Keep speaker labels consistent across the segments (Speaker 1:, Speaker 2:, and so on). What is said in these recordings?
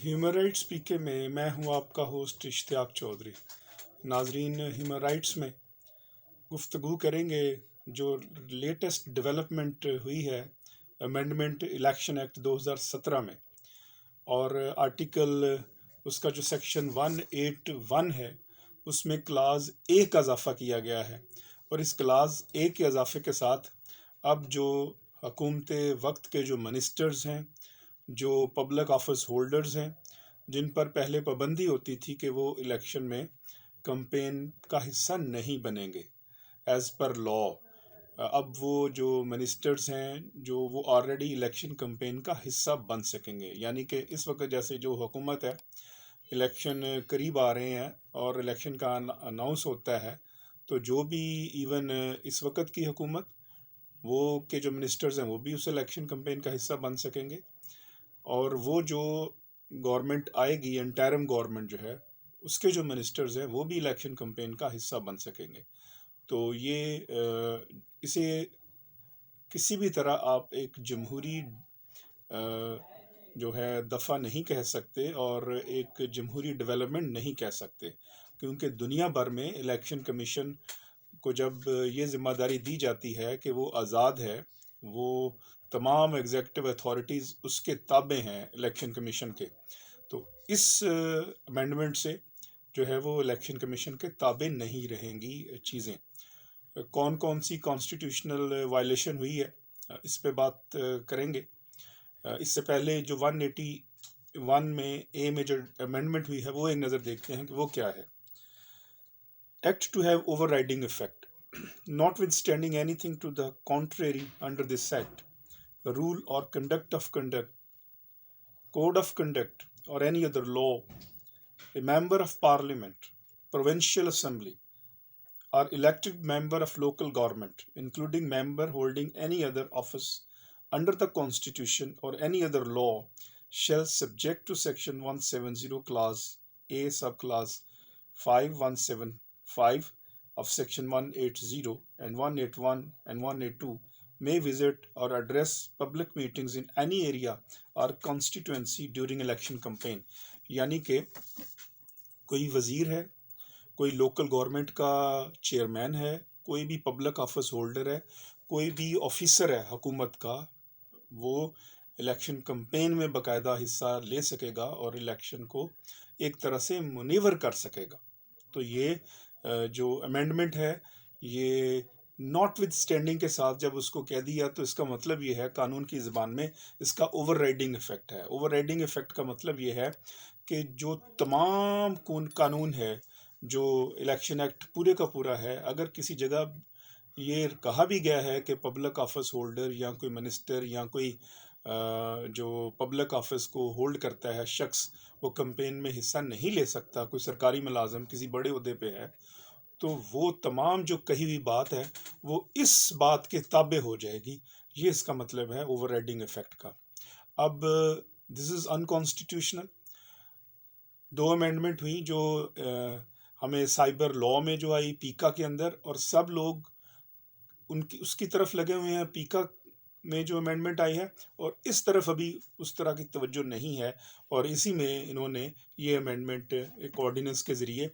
Speaker 1: Human rights پی کے میں ہوں آپ کا ہوسٹ اشتیاق چودھری۔ ناظرین، ہیومن رائٹس میں گفتگو کریں گے جو لیٹسٹ ڈیولپمنٹ ہوئی ہے امینڈمنٹ الیکشن ایکٹ 2017 میں، اور آرٹیکل اس کا جو سیکشن 181 ہے اس میں کلاز اے کا اضافہ کیا گیا ہے، اور اس کلاز اے کے اضافے کے ساتھ اب جو حکومت وقت کے جو منسٹرز ہیں، جو پبلک آفس ہولڈرز ہیں، جن پر پہلے پابندی ہوتی تھی کہ وہ الیکشن میں کمپین کا حصہ نہیں بنیں گے ایز پر لا، اب وہ جو منسٹرز ہیں جو وہ آلریڈی الیکشن کمپین کا حصہ بن سکیں گے۔ یعنی کہ اس وقت جیسے جو حکومت ہے، الیکشن قریب آ رہے ہیں اور الیکشن کا اناؤنس ہوتا ہے، تو جو بھی ایون اس وقت کی حکومت وہ کے جو منسٹرز ہیں وہ بھی اس الیکشن کمپین کا حصہ بن سکیں گے، اور وہ جو گورنمنٹ آئے گی انٹرم گورنمنٹ جو ہے اس کے جو منسٹرز ہیں وہ بھی الیکشن کمپین کا حصہ بن سکیں گے۔ تو یہ اسے کسی بھی طرح آپ ایک جمہوری جو ہے دفعہ نہیں کہہ سکتے اور ایک جمہوری ڈیولپمنٹ نہیں کہہ سکتے، کیونکہ دنیا بھر میں الیکشن کمیشن کو جب یہ ذمہ داری دی جاتی ہے کہ وہ آزاد ہے، وہ تمام ایگزیکٹو اتھارٹیز اس کے تابع ہیں الیکشن کمیشن کے، تو اس امینڈمنٹ سے جو ہے وہ الیکشن کمیشن کے تابع نہیں رہیں گی چیزیں۔ کون کون سی کانسٹیٹیوشنل وائلیشن ہوئی ہے اس پہ بات کریں گے۔ اس سے پہلے جو 181 میں اے میں جو امینڈمنٹ ہوئی ہے وہ ایک نظر دیکھتے ہیں کہ وہ کیا ہے۔ Act to have overriding effect notwithstanding anything to the contrary under this act rule or conduct of conduct, code of conduct, or any other law, a member of parliament, provincial assembly, or elected member of local government, including member holding any other office under the constitution or any other law, shall subject to section 170 clause A subclause 5175 of section 180 and 181 and 182 may visit or address public meetings in any area or constituency during election campaign۔ یعنی کہ کوئی وزیر ہے، کوئی local government کا chairman ہے، کوئی بھی پبلک آفس ہولڈر ہے، کوئی بھی آفیسر ہے حکومت کا، وہ الیکشن کمپین میں باقاعدہ حصہ لے سکے گا اور الیکشن کو ایک طرح سے منیور کر سکے گا۔ تو یہ جو امینڈمنٹ ہے یہ ناٹ ود اسٹینڈنگ کے ساتھ جب اس کو کہہ دیا تو اس کا مطلب یہ ہے، قانون کی زبان میں اس کا اوور رائڈنگ افیکٹ ہے۔ اوور رائڈنگ افیکٹ کا مطلب یہ ہے کہ جو تمام قانون ہے، جو الیکشن ایکٹ پورے کا پورا ہے، اگر کسی جگہ یہ کہا بھی گیا ہے کہ پبلک آفس ہولڈر یا کوئی منسٹر یا کوئی جو پبلک آفس کو ہولڈ کرتا ہے شخص وہ کمپین میں حصہ نہیں لے سکتا، کوئی سرکاری ملازم کسی بڑے عہدے پہ ہے، تو وہ تمام جو کہی ہوئی بات ہے وہ اس بات کے تابع ہو جائے گی۔ یہ اس کا مطلب ہے اوور رائڈنگ افیکٹ کا۔ اب دس از انکانسٹیٹیوشنل۔ دو امینڈمنٹ ہوئی جو ہمیں سائبر لا میں جو آئی پیکا کے اندر، اور سب لوگ اس کی طرف لگے ہوئے ہیں پیکا میں جو امینڈمنٹ آئی ہے، اور اس طرف ابھی اس طرح کی توجہ نہیں ہے، اور اسی میں انہوں نے یہ امینڈمنٹ ایک آرڈیننس کے ذریعے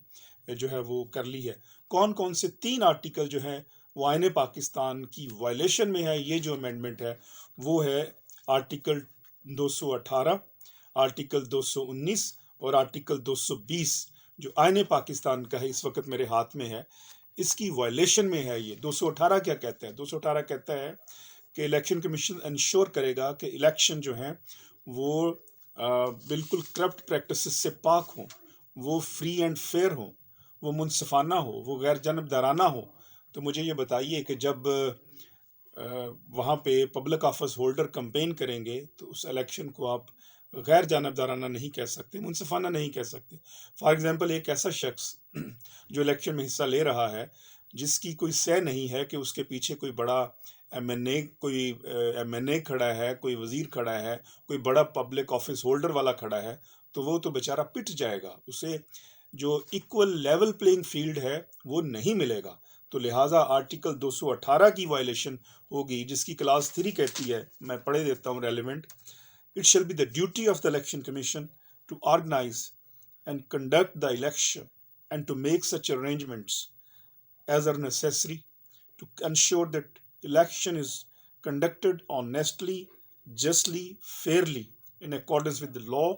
Speaker 1: جو ہے وہ کر لی ہے۔ کون کون سے 3 آرٹیکل جو ہیں وہ آئین پاکستان کی وائلیشن میں ہے، یہ جو امینڈمنٹ ہے وہ ہے آرٹیکل 218، آرٹیکل 219 اور آرٹیکل 220 جو آئین پاکستان کا ہے، اس وقت میرے ہاتھ میں ہے، اس کی وائلیشن میں ہے یہ۔ 218 کیا کہتا ہے؟ 218 کہتا ہے کہ الیکشن کمیشن انشور کرے گا کہ الیکشن جو ہیں وہ بالکل کرپٹ پریکٹسز سے پاک ہوں، وہ فری اینڈ فیئر ہوں، وہ منصفانہ ہو، وہ غیر جانبدارانہ ہو۔ تو مجھے یہ بتائیے کہ جب وہاں پہ پبلک آفس ہولڈر کمپین کریں گے تو اس الیکشن کو آپ غیر جانبدارانہ نہیں کہہ سکتے، منصفانہ نہیں کہہ سکتے۔ فار ایگزامپل ایک ایسا شخص جو الیکشن میں حصہ لے رہا ہے جس کی کوئی سہ نہیں ہے کہ اس کے پیچھے کوئی بڑا ایم این اے کھڑا ہے، کوئی وزیر کھڑا ہے، کوئی بڑا پبلک آفس ہولڈر والا کھڑا ہے، تو وہ تو بیچارہ پٹ جائے گا، اسے جو ایکول لیول پلینگ فیلڈ ہے وہ نہیں ملے گا۔ تو لہٰذا آرٹیکل 218 کی وائلیشن ہوگی، جس کی کلاس 3 کہتی ہے، میں پڑھے دیتا ہوں relevant, It shall be the duty of the Election Commission to organize and conduct the election and to make such arrangements as are necessary to ensure that election is conducted honestly, justly, fairly in accordance with the law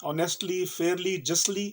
Speaker 1: honestly, fairly, justly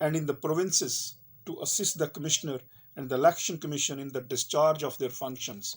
Speaker 1: and in the provinces to assist the commissioner and the election commission in the discharge of their functions।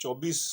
Speaker 1: 24